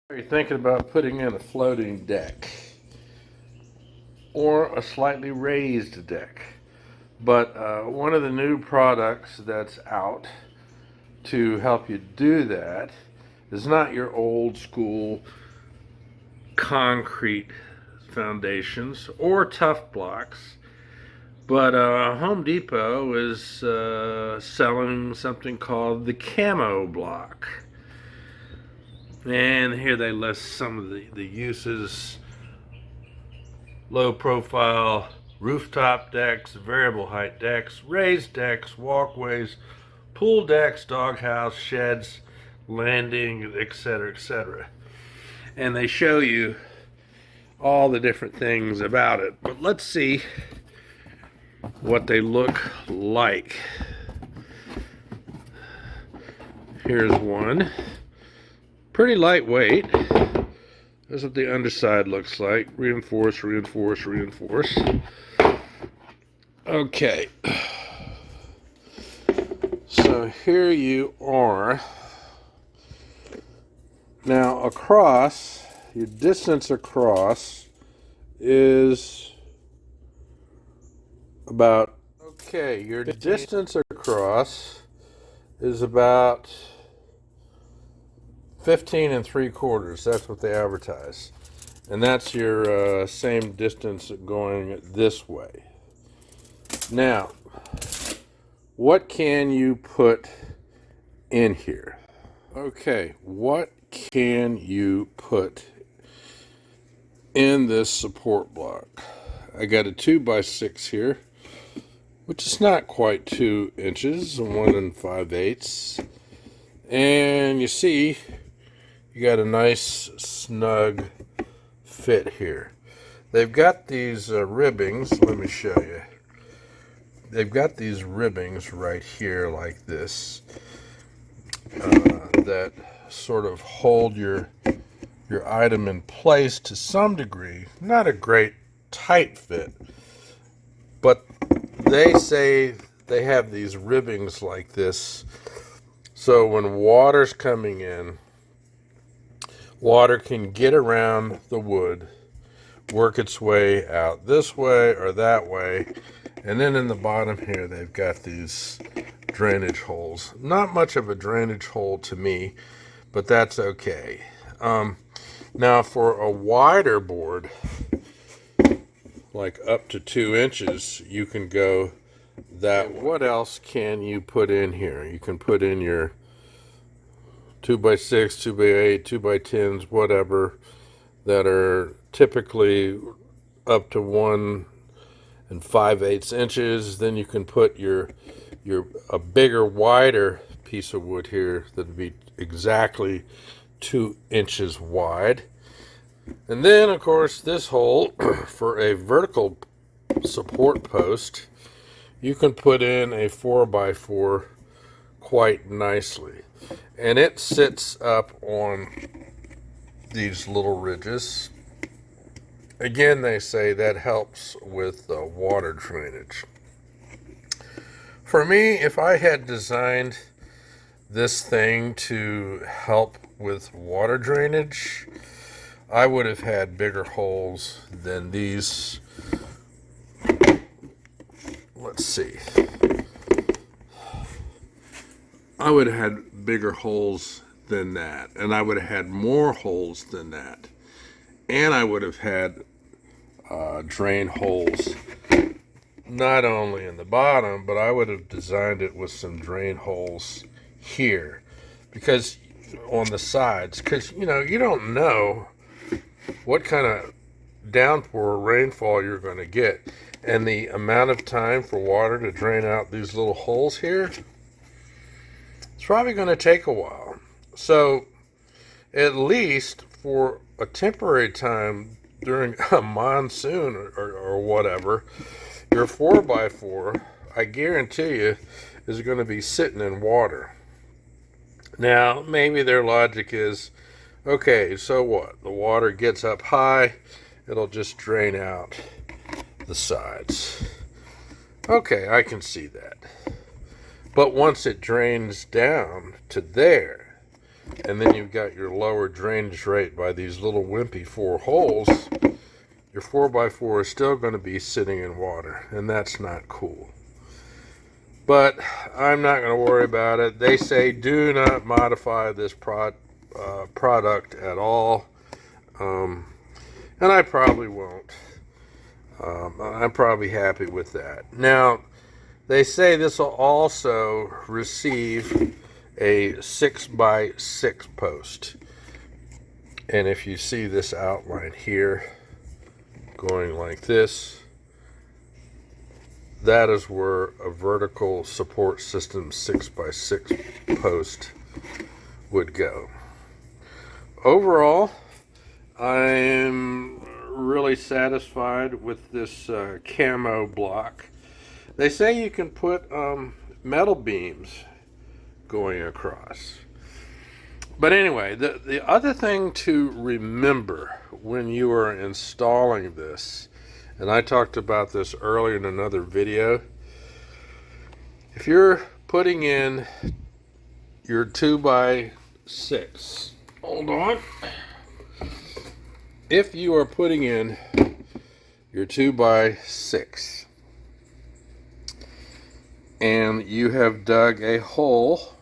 You're thinking about putting in a floating deck or a slightly raised deck. But one of the new products that's out to help you do that is not your old school concrete foundations or Tuff blocks, but Home Depot is selling something called the CAMO block. And here they list some of the uses: low profile rooftop decks, variable height decks, raised decks, walkways, pool decks, doghouse, sheds, landing, etc., etc. And they show you all the different things about it. But let's see what they look like. Here's one. Pretty lightweight. That's what the underside looks like. Reinforce, reinforce, reinforce. Okay. So here you are. Now across, your distance across is about, okay, your distance across is about 15 3/4. That's what they advertise. And that's your same distance going this way. Now, what can you put in here? Okay, what can you put in this support block? I got a 2x6 here, which is not quite 2 inches, 1 5/8. And you see, you got a nice snug fit here. They've got these ribbings. Let me show you. They've got these ribbings right here like this that sort of hold your item in place to some degree. Not a great tight fit, but they say they have these ribbings like this, so when water's coming in, water can get around the wood, work its way out this way or that way. And then in the bottom here, they've got these drainage holes. Not much of a drainage hole to me, but that's okay. Now for a wider board, like up to 2 inches, you can go that way. What else can you put in here? You can put in your 2x6, 2x8, 2x10s, whatever, that are typically up to 1 5/8 inches. Then you can put a bigger, wider piece of wood here that would be exactly 2 inches wide. And then, of course, this hole for a vertical support post, you can put in a 4x4 quite nicely. And it sits up on these little ridges. Again, they say that helps with water drainage. For me, if I had designed this thing to help with water drainage, I would have had bigger holes than these. Let's see. I would have had bigger holes than that, and I would have had more holes than that, and I would have had drain holes not only in the bottom, but I would have designed it with some drain holes here, because on the sides, because you don't know what kind of downpour or rainfall you're going to get, and the amount of time for water to drain out these little holes here, it's probably going to take a while. So at least for a temporary time during a monsoon or whatever, your 4x4, I guarantee you, is going to be sitting in water. Now, maybe their logic is, okay, so what? The water gets up high, it'll just drain out the sides. Okay, I can see that. But once it drains down to there, and then you've got your lower drainage rate by these little wimpy 4 holes, your 4x4 is still going to be sitting in water, and that's not cool. But I'm not going to worry about it. They say do not modify this product at all, and I probably won't. I'm probably happy with that. Now, they say this will also receive a 6x6 post. And if you see this outline here, going like this, that is where a vertical support system 6x6 post would go. Overall, I'm really satisfied with this CAMO block. They say you can put metal beams going across. But anyway, the other thing to remember when you are installing this, and I talked about this earlier in another video, if you're putting in your 2x6, hold on. If you are putting in your 2x6 and you have dug a hole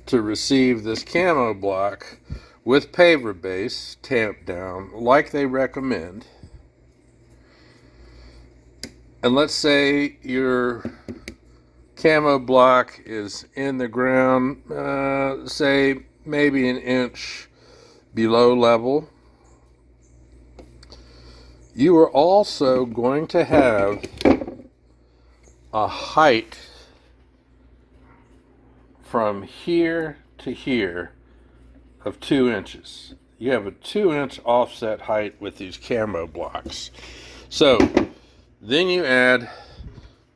to receive this CAMO block with paver base tamped down like they recommend, and let's say your CAMO block is in the ground, say maybe an inch below level, you are also going to have a height from here to here of 2 inches. You have a 2-inch offset height with these CAMO blocks. So then you add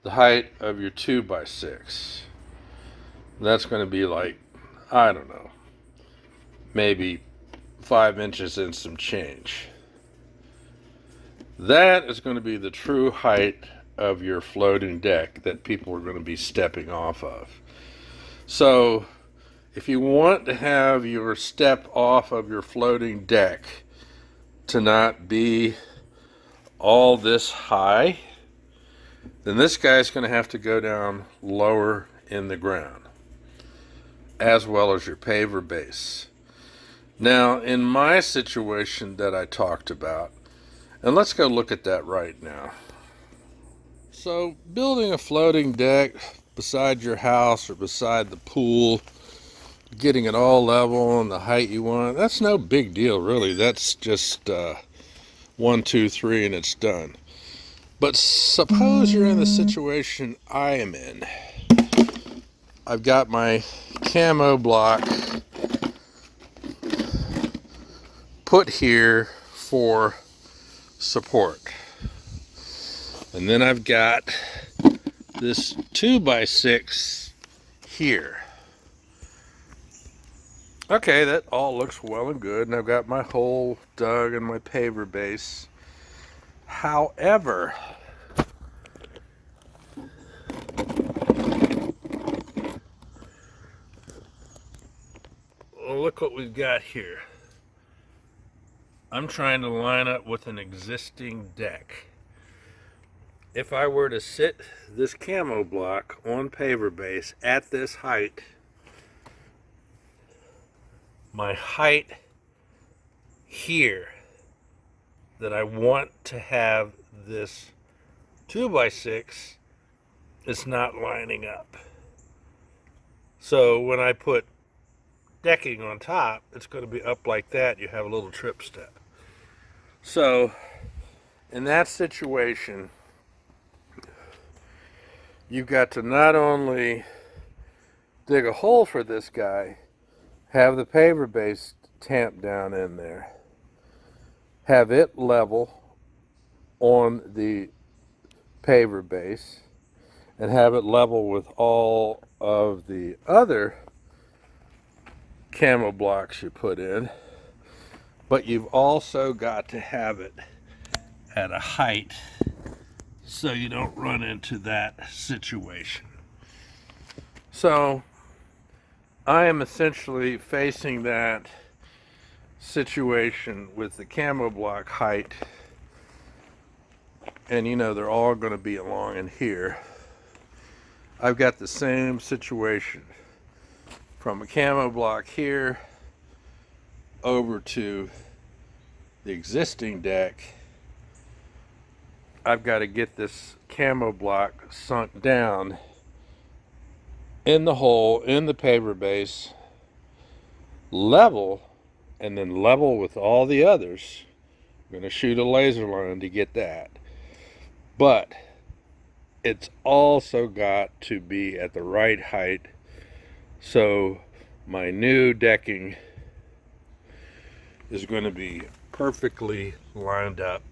the height of your 2x6. That's going to be like, I don't know, maybe 5 inches and some change. That is going to be the true height of your floating deck that people are going to be stepping off of. So if you want to have your step off of your floating deck to not be all this high, then this guy's going to have to go down lower in the ground, as well as your paver base. Now, in my situation that I talked about, and let's go look at that right now. So, building a floating deck beside your house or beside the pool, getting it all level and the height you want, that's no big deal, really. That's just 1, 2, 3, and it's done. But suppose you're in the situation I am in. I've got my CAMO block put here for support. And then I've got this 2x6 here. Okay, that all looks well and good, and I've got my hole dug and my paver base. However, look what we've got here. I'm trying to line up with an existing deck. If I were to sit this CAMO block on paver base at this height, my height here that I want to have this 2x6 is not lining up. So when I put decking on top, it's going to be up like that. You have a little trip step. So in that situation, you've got to not only dig a hole for this guy, have the paver base tamped down in there, have it level on the paver base, and have it level with all of the other CAMO blocks you put in, but you've also got to have it at a height so you don't run into that situation. So I am essentially facing that situation with the camo block height, and you know they're all going to be along in here. I've got the same situation from a camo block here over to the existing deck. I've got to get this camo block sunk down in the hole in the paver base, level, and then level with all the others. I'm going to shoot a laser line to get that. But it's also got to be at the right height so my new decking is going to be perfectly lined up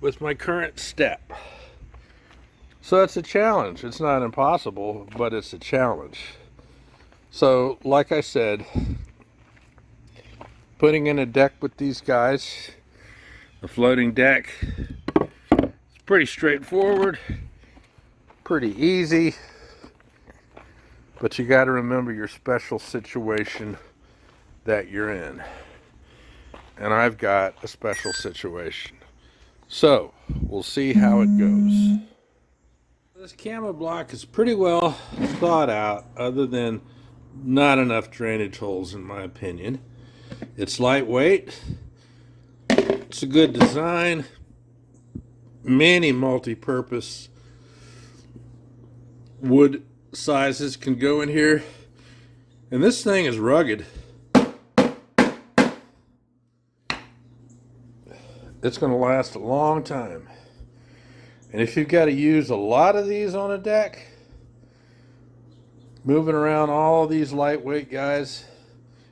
with my current step. So it's a challenge. It's not impossible, but it's a challenge. So like I said, putting in a deck with these guys, a floating deck, it's pretty straightforward, pretty easy, but you got to remember your special situation that you're in. And I've got a special situation. So we'll see how it goes. This camo block is pretty well thought out, other than not enough drainage holes in my opinion. It's lightweight, it's a good design, many multi-purpose wood sizes can go in here, and this thing is rugged. It's going to last a long time. And if you've got to use a lot of these on a deck, moving around all these lightweight guys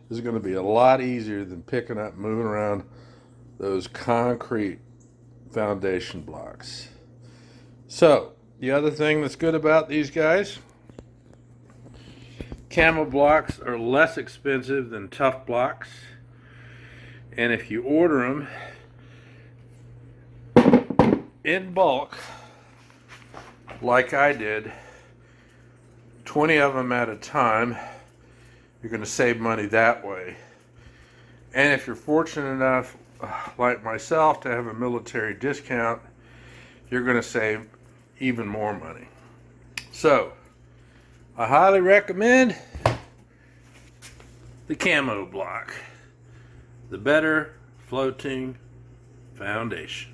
is going to be a lot easier than picking up, moving around those concrete foundation blocks. So, the other thing that's good about these guys, camo blocks are less expensive than Tuff blocks. And if you order them in bulk, like I did, 20 of them at a time, you're going to save money that way. And if you're fortunate enough, like myself, to have a military discount, you're going to save even more money. So, I highly recommend the camo block, the better floating foundation.